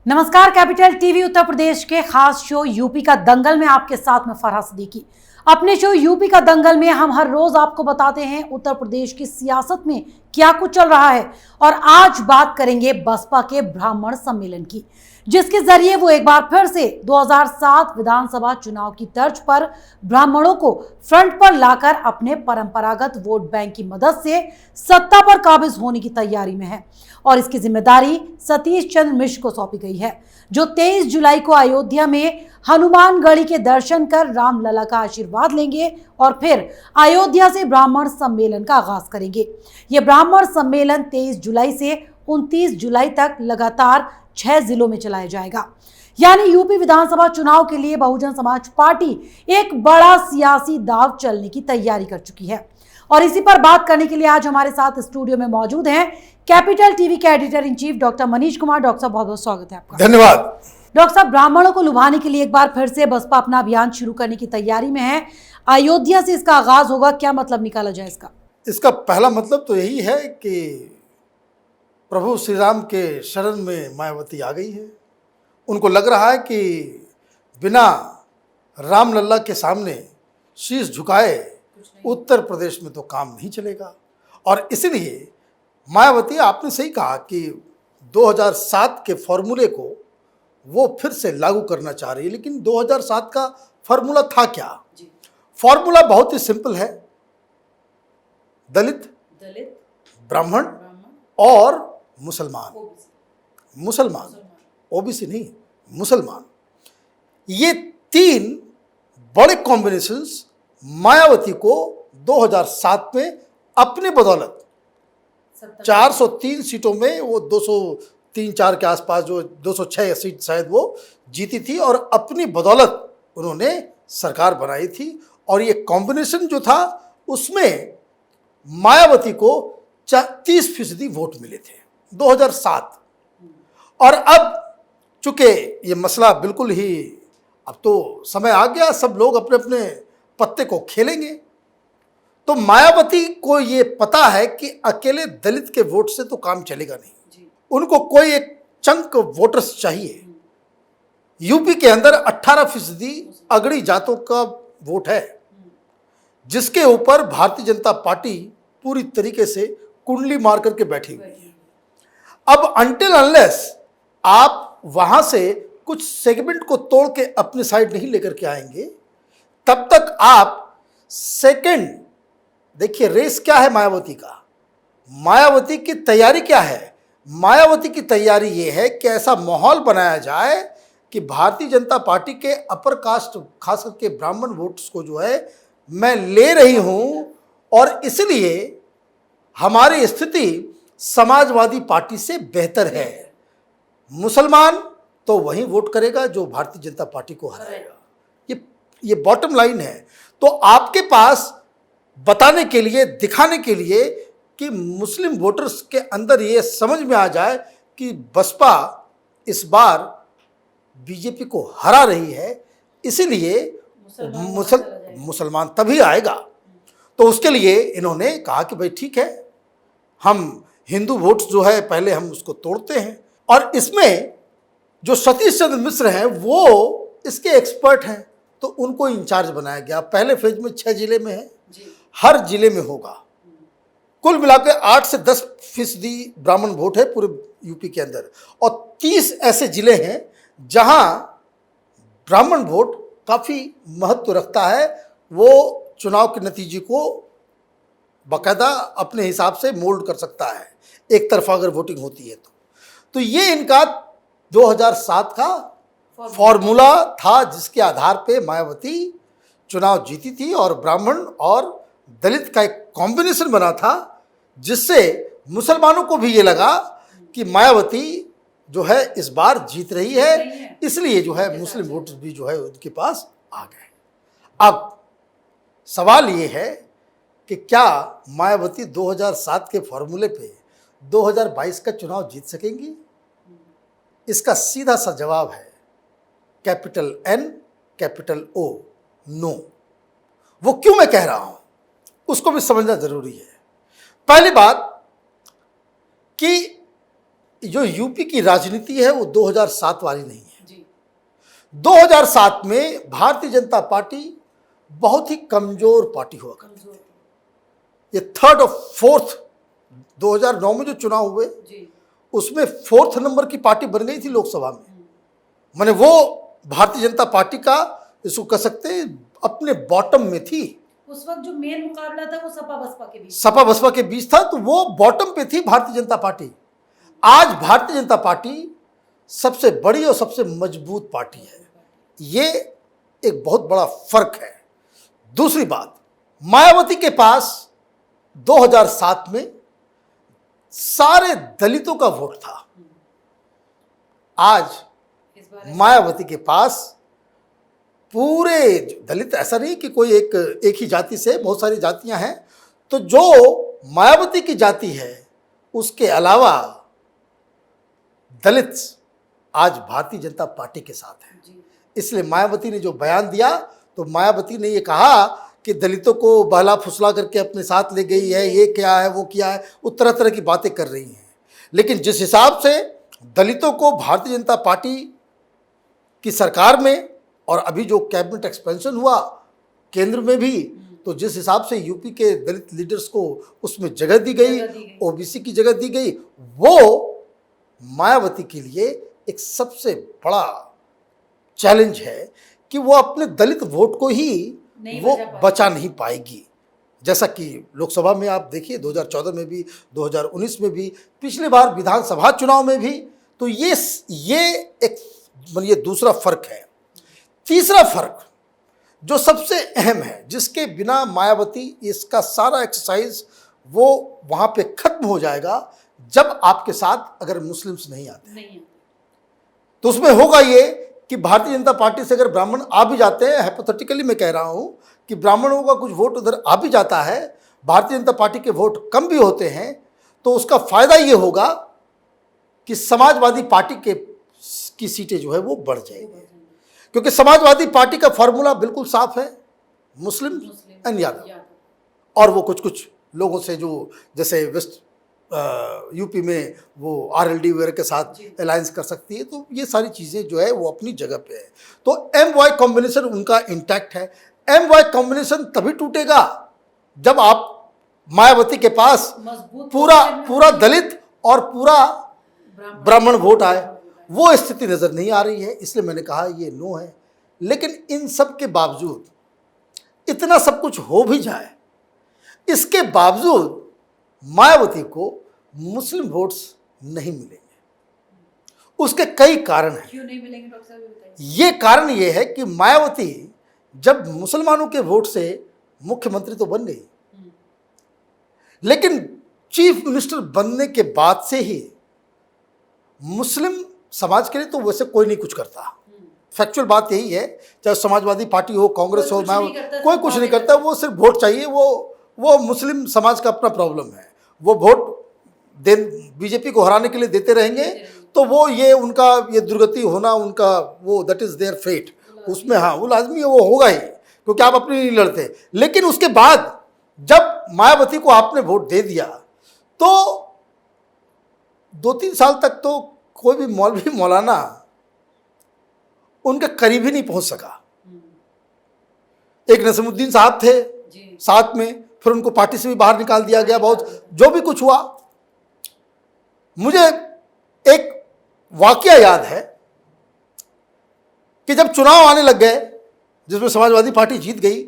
नमस्कार, capital TV Uttar Pradesh के खास शो यूपी का दंगल में आपके साथ में फरहा सिद्दीकी। अपने शो यूपी का दंगल में हम हर रोज आपको बताते हैं उत्तर प्रदेश की सियासत में क्या कुछ चल रहा है। और आज बात करेंगे बसपा के ब्राह्मण सम्मेलन की, जिसके जरिए वो एक बार फिर से 2007 विधानसभा चुनाव की तर्ज पर ब्राह्मणों को फ्रंट पर लाकर अपने परंपरागत वोट बैंक की मदद से सत्ता पर काबिज होने की तैयारी में है। और इसकी जिम्मेदारी सतीश चंद्र मिश्र को सौंपी गई है, जो 23 जुलाई को अयोध्या में हनुमानगढ़ी के दर्शन कर रामलला का आशीर्वाद लेंगे और फिर अयोध्या से ब्राह्मण सम्मेलन का आगाज करेंगे। ये ब्राह्मण सम्मेलन 23 जुलाई से 29 जुलाई तक लगातार 6 जिलों में चलाया जाएगा। यानी यूपी विधानसभा चुनाव के लिए बहुजन समाज पार्टी एक बड़ा सियासी दांव चलने की तैयारी कर चुकी है। और इसी पर बात करने के लिए आज हमारे साथ स्टूडियो में मौजूद हैं कैपिटल टीवी के editor in chief doctor Manish Kumar. Doctor साहब, बहुत बहुत स्वागत है आपका। धन्यवाद। डॉक्टर साहब, ब्राह्मणों को लुभाने के लिए एक बार फिर से बसपा अपना अभियान शुरू करने की तैयारी में है। अयोध्या से इसका आगाज होगा, क्या मतलब निकाला जाए इसका? इसका पहला मतलब तो यही है कि प्रभु श्री राम के शरण में मायावती आ गई है। उनको लग रहा है कि बिना रामलला के सामने शीश झुकाए उत्तर प्रदेश में तो काम नहीं चलेगा। और इसलिए मायावती, आपने सही कहा कि 2007 के फॉर्मूले को वो फिर से लागू करना चाह रही है। लेकिन 2007 का फॉर्मूला था क्या? फॉर्मूला बहुत ही सिंपल है। दलित, ब्राह्मण और मुसलमान, ओबीसी नहीं, मुसलमान, ये तीन बड़े कॉम्बिनेशंस मायावती को 2007 में अपने बदौलत 403 सीटों में वो 203-4 के आसपास, जो 206 सीट शायद वो जीती थी, और अपनी बदौलत उन्होंने सरकार बनाई थी। और ये कॉम्बिनेशन जो था उसमें मायावती को 30% वोट मिले थे 2007। और अब चूंकि ये मसला बिल्कुल ही, अब तो समय आ गया, सब लोग अपने अपने पत्ते को खेलेंगे। तो मायावती को ये पता है कि अकेले दलित के वोट से तो काम चलेगा नहीं। उनको कोई एक चंक वोटर्स चाहिए। यूपी के अंदर 18% अगड़ी जातों का वोट है, जिसके ऊपर भारतीय जनता पार्टी पूरी तरीके से कुंडली मार करके बैठी हुई है। अब अनटिल अनलेस आप वहां से कुछ सेगमेंट को तोड़ के अपनी साइड नहीं लेकर के आएंगे, तब तक आप सेकंड, देखिए रेस क्या है मायावती का, मायावती की तैयारी क्या है? मायावती की तैयारी ये है कि ऐसा माहौल बनाया जाए कि भारतीय जनता पार्टी के अपर कास्ट, खास करके ब्राह्मण वोट्स को जो है मैं ले रही हूं, और इसलिए हमारी स्थिति समाजवादी पार्टी से बेहतर है। मुसलमान तो वही वोट करेगा जो भारतीय जनता पार्टी को हराएगा। ये बॉटम लाइन है। तो आपके पास बताने के लिए, दिखाने के लिए कि मुस्लिम वोटर्स के अंदर ये समझ में आ जाए कि बसपा इस बार बीजेपी को हरा रही है, इसीलिए मुसलमान तभी आएगा। तो उसके लिए इन्होंने कहा कि भाई ठीक है, हम हिंदू वोट्स जो है पहले हम उसको तोड़ते हैं। और इसमें जो सतीश चंद्र मिश्र हैं वो इसके एक्सपर्ट हैं, तो उनको इंचार्ज बनाया गया। पहले फेज में 6 जिले में है, हर जिले में होगा। कुल मिलाकर 8 से 10% ब्राह्मण वोट है पूरे यूपी के अंदर, और 30 ऐसे जिले हैं जहां ब्राह्मण वोट काफी महत्व रखता है। वो चुनाव के नतीजे को बाकायदा अपने हिसाब से मोल्ड कर सकता है, एक तरफा अगर वोटिंग होती है तो ये इनका 2007 का फॉर्मूला था, जिसके आधार पे मायावती चुनाव जीती थी। और ब्राह्मण और दलित का एक कॉम्बिनेशन बना था, जिससे मुसलमानों को भी ये लगा कि मायावती जो है इस बार जीत रही है, इसलिए जो है मुस्लिम वोटर्स भी जो है उनके पास आ गए। अब सवाल ये है कि क्या मायावती 2007 के फॉर्मूले पे 2022 का चुनाव जीत सकेंगी? इसका सीधा सा जवाब है capital N capital O, no. वो क्यों मैं कह रहा हूं उसको भी समझना जरूरी है। पहली बात कि जो यूपी की राजनीति है वो 2007 वाली नहीं है। जी 2007 में भारतीय जनता पार्टी बहुत ही कमजोर पार्टी हुआ करती कमजोर थी। ये थर्ड और फोर्थ 2009 में जो चुनाव हुए जी उसमें फोर्थ नंबर की पार्टी बन गई थी लोकसभा में। माने वो भारतीय जनता पार्टी का, इसको कह सकते हैं, अपने बॉटम में थी। उस वक्त जो मेन मुकाबला था वो सपा बसपा के बीच सपा बसपा के बीच था, तो वो बॉटम पे थी भारतीय जनता पार्टी। आज भारतीय जनता पार्टी सबसे बड़ी और सबसे मजबूत पार्टी है। ये एक बहुत बड़ा फर्क है। दूसरी बात, मायावती के पास 2007 में सारे दलितों का वोट था। आज इस बार मायावती के पास पूरे दलित, ऐसा नहीं कि कोई एक ही जाति से, बहुत सारी जातियां हैं, तो जो मायावती की जाति है उसके अलावा दलित आज भारतीय जनता पार्टी के साथ है। जी इसलिए मायावती ने जो बयान दिया, तो मायावती ने ये कहा कि दलितों को बहला फुसला करके अपने साथ ले गई है, ये क्या है वो क्या है, वो तरह तरह की बातें कर रही हैं। लेकिन जिस हिसाब से दलितों को भारतीय जनता पार्टी की सरकार में और अभी जो कैबिनेट एक्सपेंशन हुआ केंद्र में भी, तो जिस हिसाब से यूपी के दलित लीडर्स को उसमें जगह दी गई, ओबीसी की जगह दी गई, वो मायावती के लिए एक सबसे बड़ा चैलेंज है कि वो अपने दलित वोट को ही वो बचा नहीं पाएगी। जैसा कि लोकसभा में आप देखिए 2014 में भी, 2019 में भी, पिछले बार विधानसभा चुनाव में भी। तो ये एक ये दूसरा फर्क है। तीसरा फर्क जो सबसे अहम है, जिसके बिना मायावती इसका सारा एक्सरसाइज वो वहाँ पे खत्म हो जाएगा, जब आपके साथ अगर मुस्लिम्स नहीं आते तो उसमें होगा ये कि भारतीय जनता पार्टी से अगर ब्राह्मण आ भी जाते हैं, हाइपोथेटिकली मैं कह रहा हूँ कि ब्राह्मणों का कुछ वोट उधर आ भी जाता है, भारतीय जनता पार्टी के वोट कम भी होते हैं, तो उसका फायदा ये होगा कि समाजवादी पार्टी की सीटें जो है वो बढ़ जाएंगी। क्योंकि समाजवादी पार्टी का फॉर्मूला बिल्कुल साफ है, मुस्लिम एंड यादव। और वो कुछ कुछ लोगों से जो, जैसे वेस्ट यूपी में वो आरएलडी वगैरह के साथ अलायंस कर सकती है, तो ये सारी चीज़ें जो है वो अपनी जगह पे है। तो एम वाई कॉम्बिनेशन उनका इंटैक्ट है। एम वाई कॉम्बिनेशन तभी टूटेगा जब आप मायावती के पास पूरा दलित और पूरा ब्राह्मण वोट आए। वो स्थिति नज़र नहीं आ रही है, इसलिए मैंने कहा ये नो है। लेकिन इन सब के बावजूद, इतना सब कुछ हो भी जाए, इसके बावजूद मायावती को मुस्लिम वोट्स नहीं मिलेंगे। उसके कई कारण हैं। क्यों नहीं मिलेंगे डॉक्टर साहब, बताइए। ये कारण ये है कि मायावती जब मुसलमानों के वोट से मुख्यमंत्री तो बन गई, लेकिन चीफ मिनिस्टर बनने के बाद से ही मुस्लिम समाज के लिए तो वैसे कोई नहीं कुछ करता। फैक्चुअल बात यही है, चाहे समाजवादी पार्टी हो, कांग्रेस हो, कोई कुछ नहीं करता। वो सिर्फ वोट चाहिए। वो मुस्लिम समाज का अपना प्रॉब्लम है। वो वोट बीजेपी को हराने के लिए देते रहेंगे, तो वो ये उनका ये दुर्गति होना, उनका वो दैट इज देयर फेट, उसमें हाँ वो लाजमी है, वो होगा ही, क्योंकि आप अपनी नहीं लड़ते। लेकिन उसके बाद जब मायावती को आपने वोट दे दिया, तो 2-3 साल तक तो कोई भी मौलवी मौलाना उनके करीब ही नहीं पहुंच सका। एक नसीमुद्दीन साहब थे साथ में, फिर उनको पार्टी से भी बाहर निकाल दिया गया। बहुत जो भी कुछ हुआ। मुझे एक वाकया याद है कि जब चुनाव आने लग गए, जिसमें समाजवादी पार्टी जीत गई,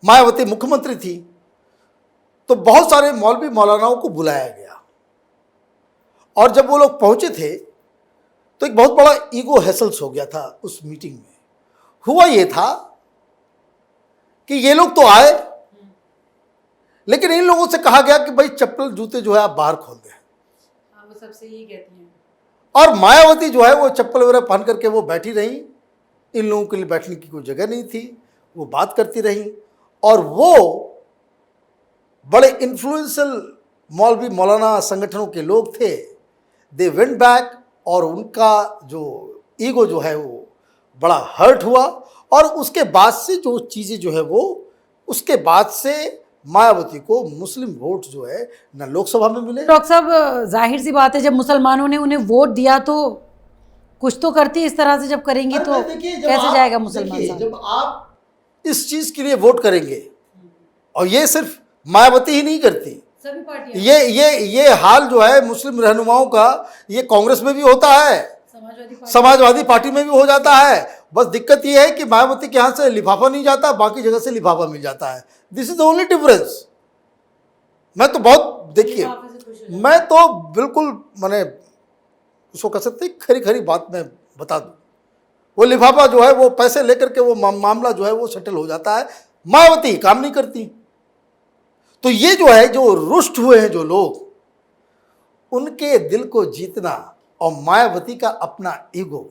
मायावती मुख्यमंत्री थी, तो बहुत सारे मौलवी मौलानाओं को बुलाया गया। और जब वो लोग पहुंचे थे, तो एक बहुत बड़ा ईगो हैसल्स हो गया था उस मीटिंग में। हुआ ये था कि ये लोग तो आए, लेकिन इन लोगों से कहा गया कि भाई चप्पल जूते जो है आप बाहर खोल दें। वो सबसे यही कहती हैं। और मायावती जो है वो चप्पल वगैरह पहन करके वो बैठी रही। इन लोगों के लिए बैठने की कोई जगह नहीं थी, वो बात करती रही। और वो बड़े इन्फ्लुएंशियल मौलवी मौलाना संगठनों के लोग थे। दे वेंट बैक, और उनका जो ईगो जो है वो बड़ा हर्ट हुआ। और उसके बाद से जो चीज़ें जो है वो, उसके बाद से मायावती को मुस्लिम वोट जो है न लोकसभा में मिले। डॉक्टर साहब, जाहिर सी बात है, जब मुसलमानों ने उन्हें वोट दिया तो कुछ तो करती है। इस तरह से जब करेंगी तो कैसे जाएगा मुसलमान साहब? जब आप इस चीज के लिए वोट करेंगे, और ये सिर्फ मायावती ही नहीं करती, सभी पार्टियां, ये हाल जो है मुस्लिम रहनुमाओं का, ये कांग्रेस में भी होता है, समाजवादी पार्टी में भी हो जाता है। बस दिक्कत ये है कि मायावती के यहाँ से लिफाफा नहीं जाता, बाकी जगह से लिफाफा मिल जाता है। This is the only difference. मैं तो बहुत, देखिए, मैं तो बिल्कुल मैंने उसको कह सकते खरी खरी बात में बता दूं, वो लिफाफा जो है वो पैसे लेकर के वो मामला जो है वो सेटल हो जाता है। मायावती काम नहीं करती। तो ये जो है, जो रुष्ट हुए हैं जो लोग, उनके दिल को जीतना और मायावती का अपना ईगो,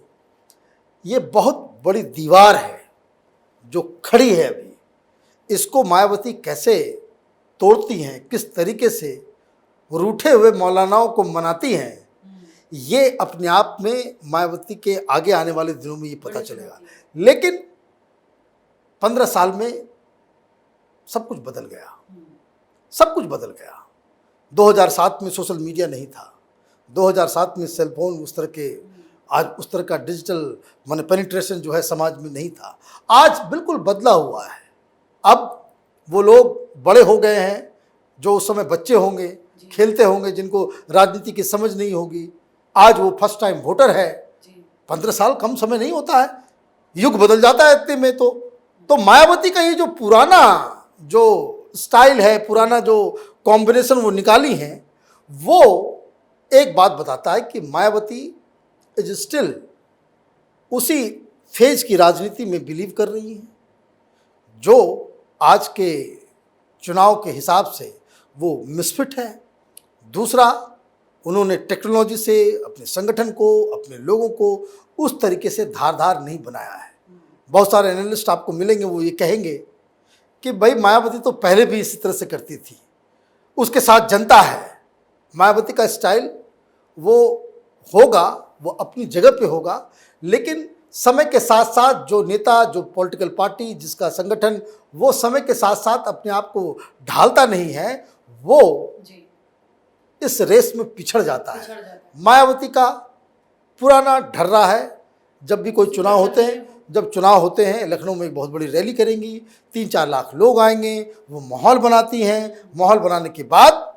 ये बहुत बड़ी दीवार है जो खड़ी है अभी। इसको मायावती कैसे तोड़ती हैं, किस तरीके से रूठे हुए मौलानाओं को मनाती हैं, ये अपने आप में मायावती के आगे आने वाले दिनों में ये पता चलेगा। लेकिन 15 साल में सब कुछ बदल गया, सब कुछ बदल गया। 2007 में सोशल मीडिया नहीं था, 2007 में सेलफोन उस तरह के, आज उस तरह का डिजिटल माने पेनिट्रेशन जो है समाज में नहीं था। आज बिल्कुल बदला हुआ है। अब वो लोग बड़े हो गए हैं जो उस समय बच्चे होंगे, खेलते होंगे, जिनको राजनीति की समझ नहीं होगी। आज वो फर्स्ट टाइम वोटर है। 15 साल कम समय नहीं होता है, युग बदल जाता है इतने में। तो मायावती का ये जो पुराना जो स्टाइल है, पुराना जो कॉम्बिनेशन वो निकाली है, वो एक बात बताता है कि मायावती इज स्टिल उसी फेज की राजनीति में बिलीव कर रही है जो आज के चुनाव के हिसाब से वो मिसफिट है। दूसरा, उन्होंने टेक्नोलॉजी से अपने संगठन को, अपने लोगों को उस तरीके से धारदार नहीं बनाया है। बहुत सारे एनालिस्ट आपको मिलेंगे, वो ये कहेंगे कि भाई मायावती तो पहले भी इसी तरह से करती थी, उसके साथ जनता है। मायावती का स्टाइल वो होगा, वो अपनी जगह पे होगा, लेकिन समय के साथ साथ जो नेता, जो पॉलिटिकल पार्टी, जिसका संगठन, वो समय के साथ साथ अपने आप को ढालता नहीं है, वो इस रेस में पिछड़ जाता है। मायावती का पुराना ढर्रा है। जब भी कोई चुनाव होते हैं, जब चुनाव होते हैं, लखनऊ में एक बहुत बड़ी रैली करेंगी, 3-4 लाख लोग आएंगे, वो माहौल बनाती हैं। माहौल बनाने के बाद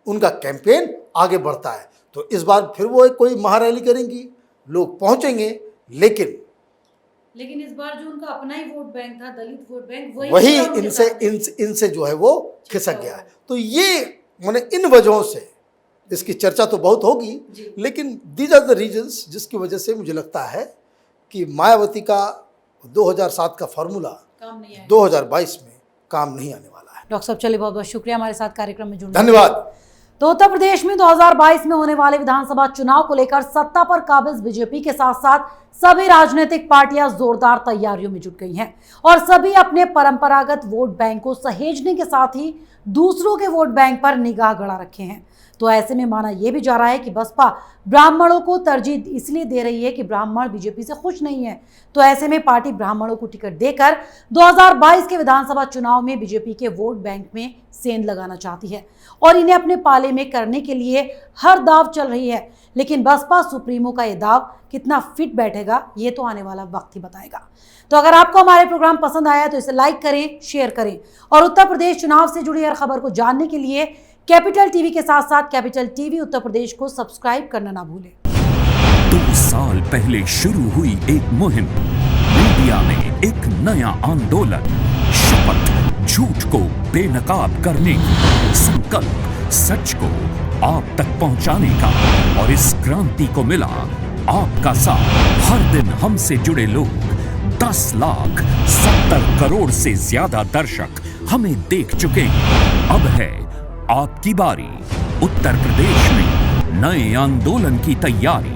उनका कैंपेन आगे बढ़ता है। तो इस बार फिर वो एक कोई महारैली करेंगी, लोग पहुंचेंगे, लेकिन इस बार जो उनका अपना ही वोट बैंक था, दलित वोट बैंक, वही इनसे जो है वो खिसक गया है। तो ये माने इन वजहों से इसकी चर्चा तो बहुत होगी, लेकिन दीज आर द रीजंस जिसकी वजह से मुझे लगता है कि मायावती का 2007 का फार्मूला 2022 में काम नहीं आने वाला है। डॉक्टर साहब, चलिए, बहुत बहुत शुक्रिया हमारे साथ कार्यक्रम में जुड़ने। धन्यवाद। तो उत्तर प्रदेश में 2022 में होने वाले विधानसभा चुनाव को लेकर सत्ता पर काबिज बीजेपी के साथ साथ सभी राजनीतिक पार्टियां जोरदार तैयारियों में जुट गई हैं और सभी अपने परंपरागत वोट बैंक को सहेजने के साथ ही दूसरों के वोट बैंक पर निगाह गड़ा रखे हैं। तो ऐसे में माना यह भी जा रहा है कि बसपा ब्राह्मणों को तरजीह इसलिए दे रही है कि ब्राह्मण बीजेपी से खुश नहीं है। तो ऐसे में पार्टी ब्राह्मणों को टिकट देकर 2022 के विधानसभा चुनाव में बीजेपी के वोट बैंक में सेंध लगाना चाहती है और इन्हें अपने पाले में करने के लिए हर दाव चल रही है। लेकिन बसपा सुप्रीमो का ये दाव कितना फिट बैठेगा, ये तो आने वाला वक्त ही बताएगा। तो अगर आपको हमारे प्रोग्राम पसंद आया तो इसे लाइक करें, शेयर करें और उत्तर प्रदेश चुनाव से जुड़ी हर खबर को जानने के लिए कैपिटल टीवी के साथ साथ कैपिटल टीवी उत्तर प्रदेश को सब्सक्राइब करना ना भूलें। 2 साल पहले शुरू हुई एक मुहिम, मीडिया में एक नया आंदोलन, शपथ झूठ को बेनकाब करने की, संकल्प सच को आप तक पहुंचाने का। और इस क्रांति को मिला आपका साथ। हर दिन हमसे जुड़े लोग, 10,70 करोड़ से ज्यादा दर्शक हमें देख चुके हैं। अब है आपकी बारी। उत्तर प्रदेश में नए आंदोलन की तैयारी।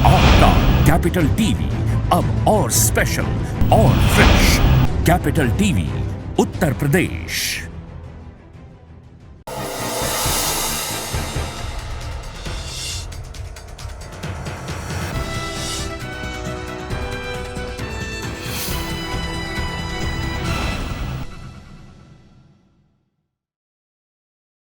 आपका कैपिटल टीवी अब और स्पेशल और fresh. Capital TV Uttar Pradesh.